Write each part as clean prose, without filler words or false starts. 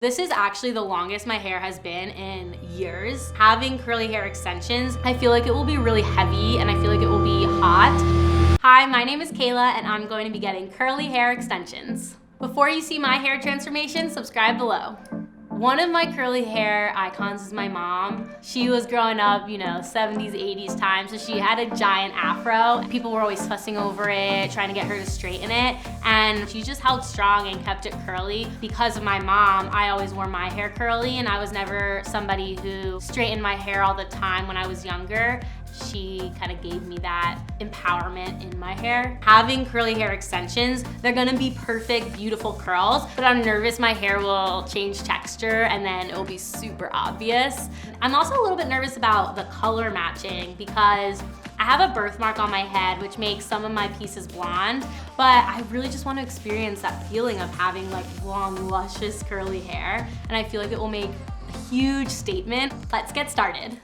This is actually the longest my hair has been in years. Having curly hair extensions, I feel like it will be really heavy and I feel like it will be hot. Hi, my name is Kayla and I'm going to be getting curly hair extensions. Before you see my hair transformation, subscribe below. One of my curly hair icons is my mom. She was growing up, you know, 70s, 80s time, so she had a giant afro. People were always fussing over it, trying to get her to straighten it, and she just held strong and kept it curly. Because of my mom, I always wore my hair curly, and I was never somebody who straightened my hair all the time when I was younger. She kind of gave me that empowerment in my hair. Having curly hair extensions, they're gonna be perfect, beautiful curls, but I'm nervous my hair will change texture and then it'll be super obvious. I'm also a little bit nervous about the color matching because I have a birthmark on my head, which makes some of my pieces blonde, but I really just want to experience that feeling of having like long, luscious, curly hair, and I feel like it will make a huge statement. Let's get started.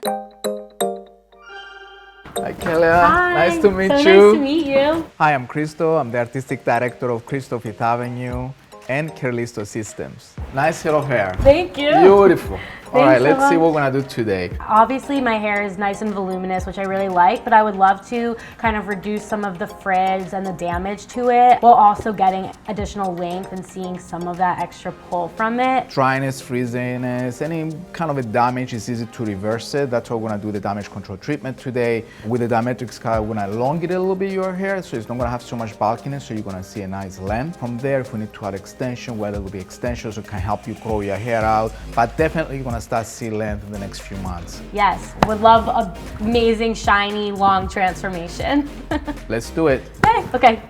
Hi Kayla, Hi. Nice to meet you. Nice to meet you. Hi, I'm Christo. I'm the artistic director of Christo Fifth Avenue and Christo Systems. Nice head of hair. Thank you. Beautiful. All right, so let's see much. what we're gonna do today. Obviously my hair is nice and voluminous, which I really like, but I would love to kind of reduce some of the frizz and the damage to it, while also getting additional length and seeing some of that extra pull from it. Dryness, frizziness, any kind of a damage is easy to reverse it. That's why we're gonna do the damage control treatment today. With the diametrics cut, we're gonna elongate a little bit your hair, so it's not gonna have so much bulkiness, so you're gonna see a nice length. From there, if we need to add extension, whether it will be extensions or can help you grow your hair out, but definitely you're gonna start seeing length in the next few months. Yes, would love an amazing, shiny, long transformation. Let's do it. Okay.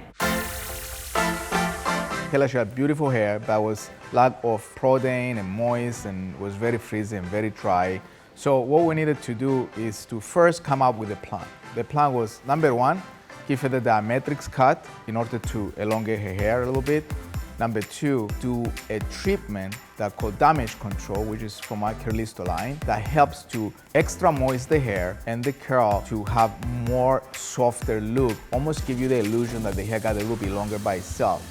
Kayla, she had beautiful hair, but was lack of protein and moist and was very frizzy and very dry. So what we needed to do is to first come up with a plan. The plan was, number one, give her the diametrics cut in order to elongate her hair a little bit. Number two, do a treatment that called damage control, which is from my Christo line, that helps to extra moist the hair and the curl to have more softer look, almost give you the illusion that the hair got a little bit longer by itself.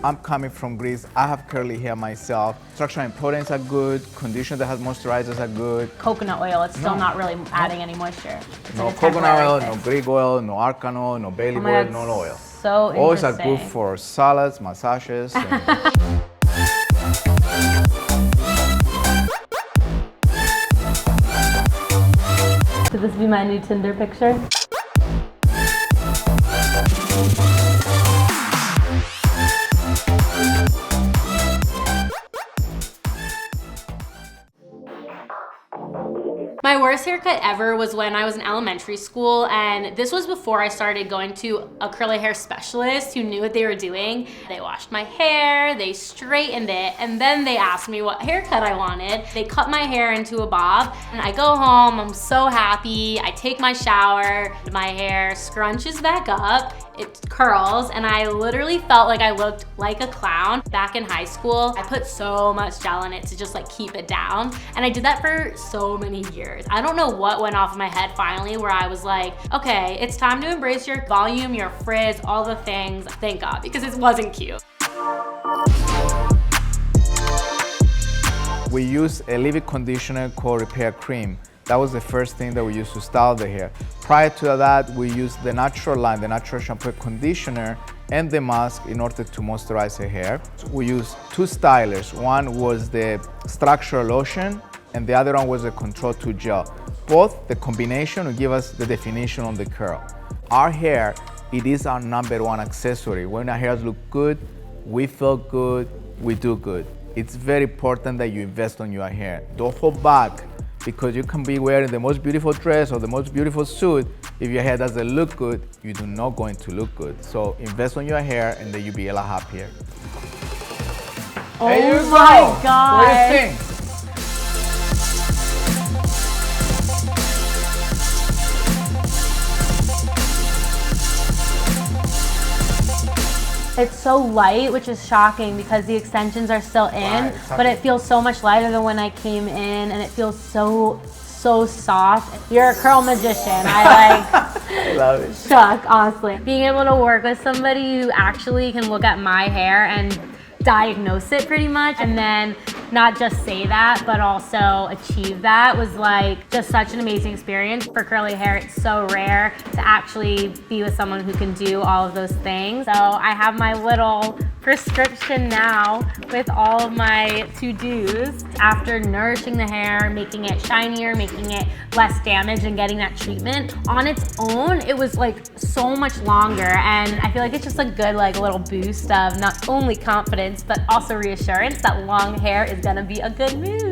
I'm coming from Greece. I have curly hair myself. Structure and proteins are good. Conditioner that has moisturizers are good. Coconut oil, it's still not really adding any moisture. It's No like a coconut temporary oil, fix. no Greek oil, no argan oil, no bay leaf Oh my oil, God, no oil. So Oils are interesting. good for salads, massages. And Could this be my new Tinder picture? My worst haircut ever was when I was in elementary school, and this was before I started going to a curly hair specialist who knew what they were doing. They washed my hair, they straightened it, and then they asked me what haircut I wanted. They cut my hair into a bob, and I go home, I'm so happy. I take my shower, my hair scrunches back up, it curls, and I literally felt like I looked like a clown. Back in high school, I put so much gel in it to just like keep it down, and I did that for so many years. I don't know what went off in my head finally where I was like, okay, it's time to embrace your volume, your frizz, all the things. Thank God, because it wasn't cute. we used a liquid conditioner called Repair Cream. That was the first thing that we used to style the hair. Prior to that, we used the natural line, the natural shampoo and conditioner, and the mask in order to moisturize her hair. We used two stylers. One was the structural lotion, and the other one was the Control 2 gel. Both, the combination will give us the definition on the curl. Our hair, it is our #1 accessory. When our hairs look good, we feel good, we do good. It's very important that you invest on your hair. Don't hold back, because you can be wearing the most beautiful dress or the most beautiful suit. If your hair doesn't look good, you do not going to look good. So invest on your hair and then you'll be a lot happier. Oh There you my go. God. What do you think? It's so light, which is shocking because the extensions are still in, Right, but it feels so much lighter than when I came in, and it feels so soft. You're a curl magician. I Love it. shook, honestly. Being able to work with somebody who actually can look at my hair and diagnose it pretty much, and then not just say that, but also achieve that was like just such an amazing experience. For curly hair, it's so rare to actually be with someone who can do all of those things. So I have my little prescription now with all of my to-dos. After nourishing the hair, making it shinier, making it less damaged, and getting that treatment on its own, it was like so much longer. And I feel like it's just a good like little boost of not only confidence, but also reassurance that long hair is gonna be a good move.